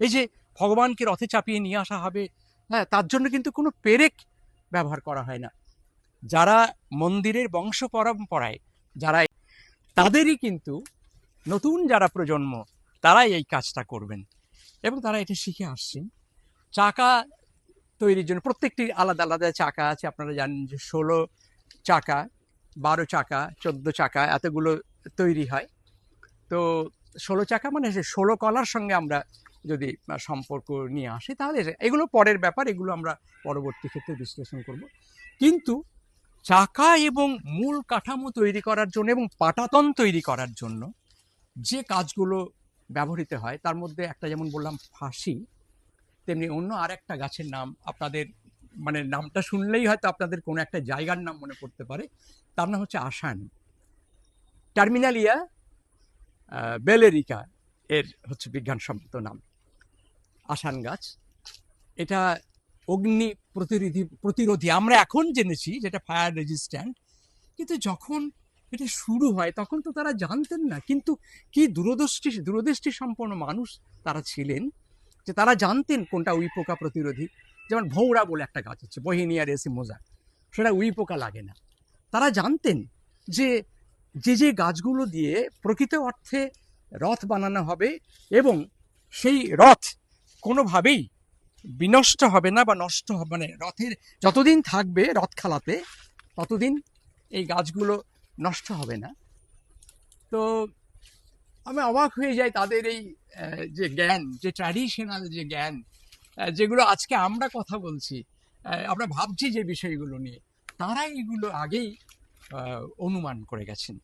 এই যে ভগবানকে রথে চাপিয়ে নিয়ে আসা হবে, হ্যাঁ, তার জন্য কিন্তু কোনো পেরেক ব্যবহার করা হয় না। যারা মন্দিরের বংশ পরম্পরায় যারা, তাদেরই কিন্তু নতুন যারা প্রজন্ম, তারাই এই কাজটা করবেন এবং তারা এটা শিখে আসছেন। চাকা তৈরির জন্য প্রত্যেকটি আলাদা আলাদা চাকা আছে। আপনারা জানেন যে 16 চাকা, 12 চাকা, 14 চাকা এতগুলো তৈরি হয়। তো 16 চাকা মানে 16 কলার সঙ্গে আমরা যদি সম্পর্ক নিয়ে আসি, তাহলে এগুলো পরের ব্যাপার, এগুলো আমরা পরবর্তী ক্ষেত্রে বিশ্লেষণ করব। কিন্তু চাকা এবং মূল কাঠামো তৈরি করার জন্য এবং পাটাতন তৈরি করার জন্য যে কাজগুলো ব্যবহৃত হয়, তার মধ্যে একটা যেমন বললাম ফাঁসি, তেমনি অন্য আর একটা গাছের নাম আপনাদের মানে নামটা শুনলেই হয়তো আপনাদের কোনো একটা জায়গার নাম মনে পড়তে পারে। তার নাম হচ্ছে আসান, টার্মিনালিয়া বেলেরিকা এর হচ্ছে বিজ্ঞানসম্মত নাম। আসান গাছ, এটা অগ্নি প্রতিরোধী আমরা এখন জেনেছি, যেটা ফায়ার রেজিস্ট্যান্ট। কিন্তু যখন এটা শুরু হয় তখন তো তারা জানতেন না। কিন্তু কি দূরদৃষ্টি সম্পন্ন মানুষ তারা ছিলেন যে তারা জানতেন কোনটা উইপোকা প্রতিরোধী। যেমন ভৌরা বলে একটা গাছ আছে, বহিনিয়া রেসিমোজা, সেটা উইপোকা লাগে না। তারা জানতেন যে যে গাছগুলো দিয়ে প্রকৃত অর্থে রথ বানানো হবে এবং সেই রথ কোনোভাবেই বিনষ্ট হবে না বা নষ্ট হবে, মানে রথের যতদিন থাকবে রথখালাতে ততদিন এই গাছগুলো নষ্ট হবে না। তো আমি অবাক হয়ে যাই তাদের এই যে জ্ঞান, যে ট্র্যাডিশনাল যে জ্ঞান, যেগুলো আজকে আমরা কথা বলছি, আমরা ভাবছি যে বিষয়গুলো নিয়ে, তারা এগুলো আগেই অনুমান করে গেছেন।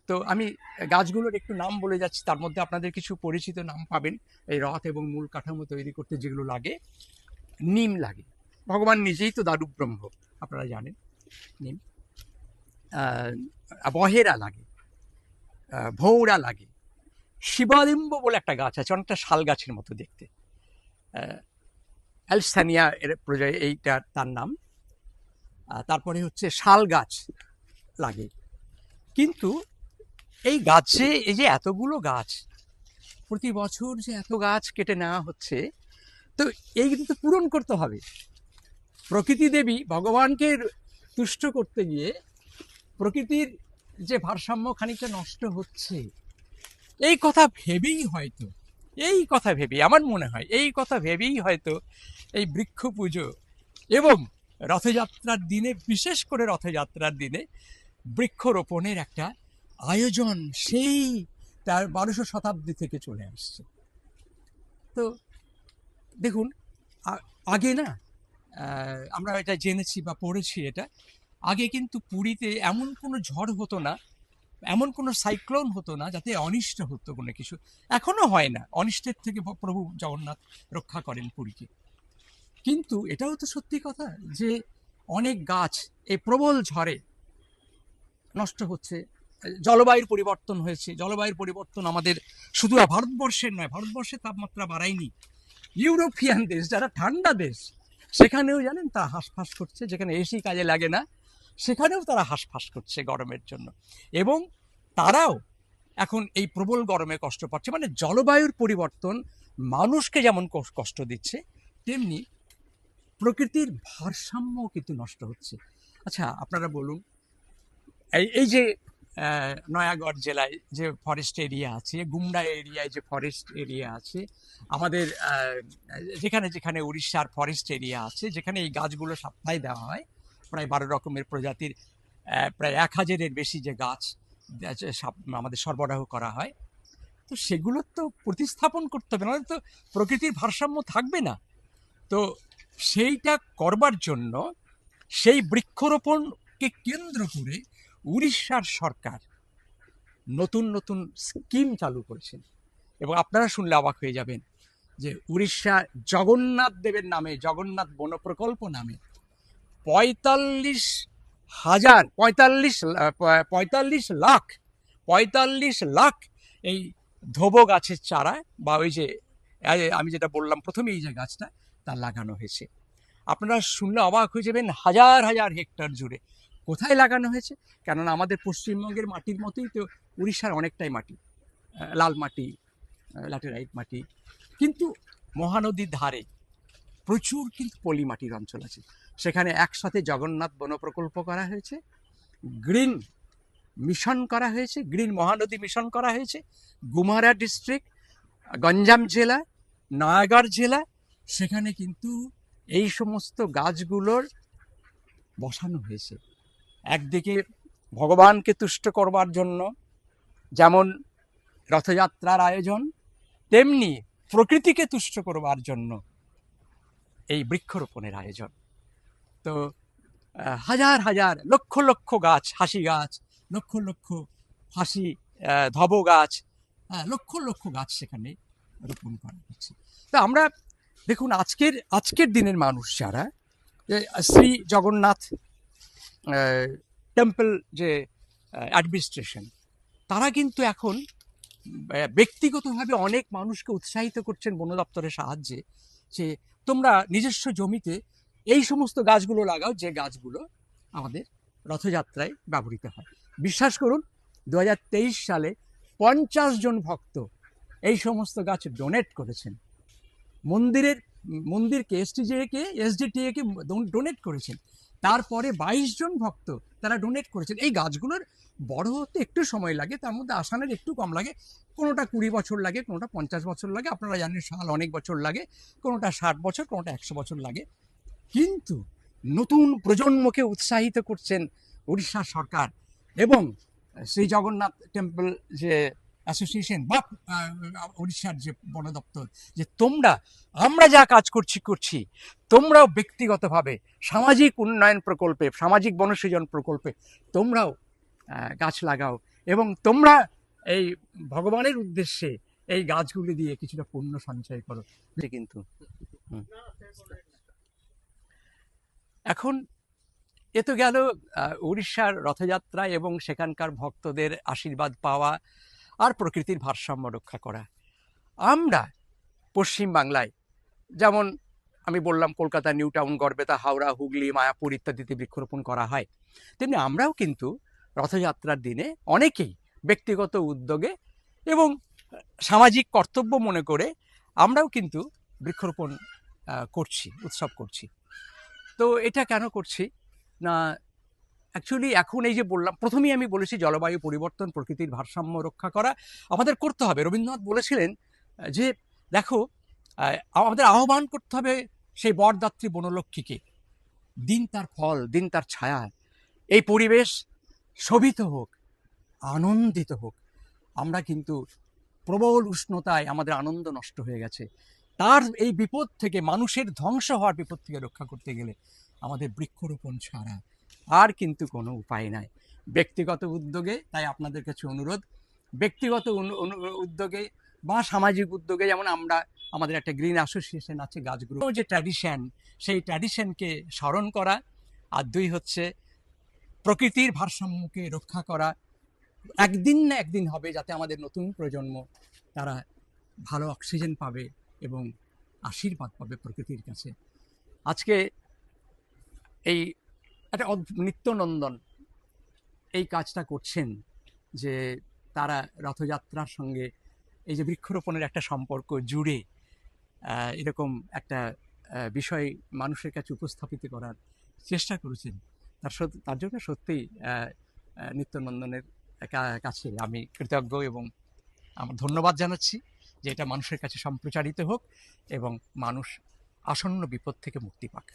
তো আমি গাছগুলোর একটু নাম বলে যাচ্ছি, তার মধ্যে আপনাদের কিছু পরিচিত নাম পাবেন এই রথ এবং মূল কাঠামো তৈরি করতে যেগুলো লাগে। নিম লাগে, ভগবান নিজেই তো দারু ব্রহ্ম, আপনারা জানেন। নিম, বহেরা লাগে, ভৌরা লাগে, শিবালিম্ব বলে একটা গাছ আছে, অনেকটা শাল গাছের মতো দেখতে, অ্যালসানিয়া এর প্রজায় এইটা তার নাম। তারপরে হচ্ছে শাল গাছ লাগে। কিন্তু এই গাছে, এই যে এতগুলো গাছ, প্রতি বছর যে এত গাছ কেটে নেওয়া হচ্ছে, তো এই কিন্তু পূরণ করতে হবে। প্রকৃতি দেবী ভগবানকে তুষ্ট করতে গিয়ে প্রকৃতির যে ভারসাম্য খানিকটা নষ্ট হচ্ছে, এই কথা ভেবেই হয়তো, আমার মনে হয় এই কথা ভেবেই হয়তো এই বৃক্ষ পুজো এবং রথযাত্রার দিনে, বিশেষ করে রথযাত্রার দিনে বৃক্ষরোপণের একটা আয়োজন সেই তার 1200 শতাব্দী থেকে চলে আসছে। তো দেখুন, আগে না, আমরা এটা জেনেছি বা পড়েছি, এটা আগে কিন্তু পুরীতে এমন কোনো ঝড় হতো না, এমন কোনো সাইক্লোন হতো না যাতে অনিষ্ট হতো কোনো কিছু। এখনো হয় না, অনিষ্টের থেকে প্রভু জগন্নাথ রক্ষা করেন পুরীকে। কিন্তু এটাও তো সত্যি কথা যে অনেক গাছ এই প্রবল ঝড়ে নষ্ট হচ্ছে। জলবায়ুর পরিবর্তন হয়েছে, জলবায়ুর পরিবর্তন আমাদের শুধু ভারতবর্ষের নয়, ভারতবর্ষের তাপমাত্রা বাড়ায়নি, ইউরোপিয়ান দেশ যারা ঠান্ডা দেশ সেখানেও জানেন তারা হাঁসফাঁস করছে, যেখানে এসি কাজে লাগে না সেখানেও তারা হাঁসফাঁস করছে গরমের জন্য। এবং তারাও এখন এই প্রবল গরমে কষ্ট পাচ্ছে। মানে জলবায়ুর পরিবর্তন মানুষকে যেমন কষ্ট দিচ্ছে, তেমনি প্রকৃতির ভারসাম্য কিন্তু নষ্ট হচ্ছে। আচ্ছা, আপনারা বলুন, এই যে নয়াগড় জেলায় যে ফরেস্ট এরিয়া আছে, গুমরা এরিয়ায় যে ফরেস্ট এরিয়া আছে, আমাদের যেখানে যেখানে উড়িষ্যার ফরেস্ট এরিয়া আছে, যেখানে এই গাছগুলো সাপ্লাই দেওয়া হয়, প্রায় 12 রকমের প্রজাতির প্রায় 1000-এর বেশি যে গাছ আমাদের সরবরাহ করা হয়, তো সেগুলো তো প্রতিস্থাপন করতে হবে, নাহলে তো প্রকৃতির ভারসাম্য থাকবে না। তো সেইটা করবার জন্য সেই বৃক্ষরোপণকে কেন্দ্র করে উড়িষ্যার সরকার নতুন নতুন স্কিম চালু করেছেন। এবং আপনারা শুনলে অবাক হয়ে যাবেন যে উড়িষ্যা জগন্নাথ দেবের নামে, জগন্নাথ বন প্রকল্প নামে 45 লাখ এই ধোবো গাছের চারা, বা ওই যে আমি যেটা বললাম প্রথমে, এই যে গাছটা তা লাগানো হয়েছে। আপনারা শুনলে অবাক হয়ে যাবেন, হাজার হাজার হেক্টর জুড়ে। কোথায় লাগানো হয়েছে? কেননা আমাদের পশ্চিমবঙ্গের মাটির মতোই তো উড়িষ্যার অনেকটাই মাটি, লাল মাটি, ল্যাটেরাইট মাটি। কিন্তু মহানদীর ধারে প্রচুর কিন্তু পলিমাটির অঞ্চল আছে, সেখানে একসাথে জগন্নাথ বন প্রকল্প করা হয়েছে, গ্রিন মিশন করা হয়েছে, গ্রিন মহানদী মিশন করা হয়েছে। গুমারা ডিস্ট্রিক্ট, গঞ্জাম জেলা, নয়াগড় জেলা, সেখানে কিন্তু এই সমস্ত গাছগুলোর বসানো হয়েছে। একদিকে ভগবানকে তুষ্ট করবার জন্য যেমন রথযাত্রার আয়োজন, তেমনি প্রকৃতিকে তুষ্ট করবার জন্য এই বৃক্ষরোপণের আয়োজন। তো হাজার হাজার লক্ষ লক্ষ গাছ, হাসি গাছ, লক্ষ লক্ষ হাসি ধব গাছ, লক্ষ লক্ষ গাছ সেখানে রোপণ করা হচ্ছে। তো আমরা দেখুন আজকের দিনের মানুষ যারা শ্রী জগন্নাথ টেম্পল যে অ্যাডমিনিস্ট্রেশন, তারা কিন্তু এখন ব্যক্তিগতভাবে অনেক মানুষকে উৎসাহিত করছেন বন দপ্তরের সাহায্যে, যে তোমরা নিজস্ব জমিতে এই সমস্ত গাছগুলো লাগাও যে গাছগুলো আমাদের রথযাত্রায় ব্যবহৃত হয়। বিশ্বাস করুন 2023 সালে 50 জন ভক্ত এই সমস্ত গাছ ডোনেট করেছেন, মন্দিরকে এসডিটিএকে ডোনেট করেছেন। তারপরে 22 জন ভক্ত তারা ডোনেট করেছেন। এই গাছগুলোর বড় হতে একটু সময় লাগে, তার মধ্যে আসানের একটু কম লাগে, কোনোটা 20 বছর লাগে, কোনোটা 50 বছর লাগে, আপনারা জানেন সাল অনেক বছর লাগে, কোনোটা 60 বছর, কোনোটা 100 বছর লাগে। কিন্তু নতুন প্রজন্মকে উৎসাহিত করছেন উড়িষ্যা সরকার এবং শ্রী জগন্নাথ টেম্পল যে অ্যাসোসিয়েশন বা উড়িষ্যার যে বন দপ্তর, যে আমরা যা কাজ করছি তোমরাও ব্যক্তিগতভাবে সামাজিক উন্নয়ন প্রকল্পে, সামাজিক বনসৃজন প্রকল্পে তোমরাও গাছ লাগাও এবং তোমরা এই ভগবানের উদ্দেশ্যে এই গাছগুলি দিয়ে কিছুটা পুণ্য সঞ্চয় করো। কিন্তু এখন এ তো গেল উড়িষ্যার রথযাত্রা এবং সেখানকার ভক্তদের আশীর্বাদ পাওয়া আর প্রকৃতির ভারসাম্য রক্ষা করা। আমরা পশ্চিমবাংলায় যেমন আমি বললাম কলকাতা নিউ টাউন, গড়বেতা, হাওড়া, হুগলি, মায়াপুর ইত্যাদিতে বৃক্ষরোপণ করা হয়, তেমনি আমরাও কিন্তু রথযাত্রার দিনে অনেকেই ব্যক্তিগত উদ্যোগে এবং সামাজিক কর্তব্য মনে করে আমরাও কিন্তু বৃক্ষরোপণ করছি, উৎসব করছি। তো এটা কেন করছি না, অ্যাকচুয়ালি এখন এই যে বললাম, প্রথমেই আমি বলেছি জলবায়ু পরিবর্তন, প্রকৃতির ভারসাম্য রক্ষা করা আমাদের করতে হবে। রবীন্দ্রনাথ বলেছিলেন যে দেখো, আমাদের আহ্বান করতে হবে সেই বরদাত্রী বনলক্ষ্মীকে, দিন তার ফল, দিন তার ছায়া, এই পরিবেশ শোভিত হোক, আনন্দিত হোক। আমরা কিন্তু প্রবল উষ্ণতায় আমাদের আনন্দ নষ্ট হয়ে গেছে। তার এই বিপদ থেকে, মানুষের ধ্বংস হওয়ার বিপদ থেকে রক্ষা করতে গেলে আমাদের বৃক্ষরোপণ ছাড়া আর কিন্তু কোনো উপায় নাই। ব্যক্তিগত উদ্যোগে, তাই আপনাদের কাছে অনুরোধ, ব্যক্তিগত উদ্যোগে বা সামাজিক উদ্যোগে, যেমন আমাদের একটা গ্রিন অ্যাসোসিয়েশন আছে, গাছগুলো যে ট্র্যাডিশন, সেই ট্র্যাডিশনকে স্মরণ করা, আর 2 হচ্ছে প্রকৃতির ভারসাম্যকে রক্ষা করা। একদিন না একদিন হবে যাতে আমাদের নতুন প্রজন্ম তারা ভালো অক্সিজেন পাবে এবং আশীর্বাদ পাবে প্রকৃতির কাছে। আজকে এই একটা নিত্যনন্দন এই কাজটা করছেন, যে তারা রথযাত্রার সঙ্গে এই যে বৃক্ষরোপণের একটা সম্পর্ক জুড়ে এরকম একটা বিষয় মানুষের কাছে উপস্থাপিত করার চেষ্টা করেছেন। তার জন্য সত্যিই নিত্যনন্দনের কাছে আমি কৃতজ্ঞ এবং আমার ধন্যবাদ জানাচ্ছি যে এটা মানুষের কাছে সম্প্রচারিত হোক এবং মানুষ আসন্ন বিপদ থেকে মুক্তি পাক।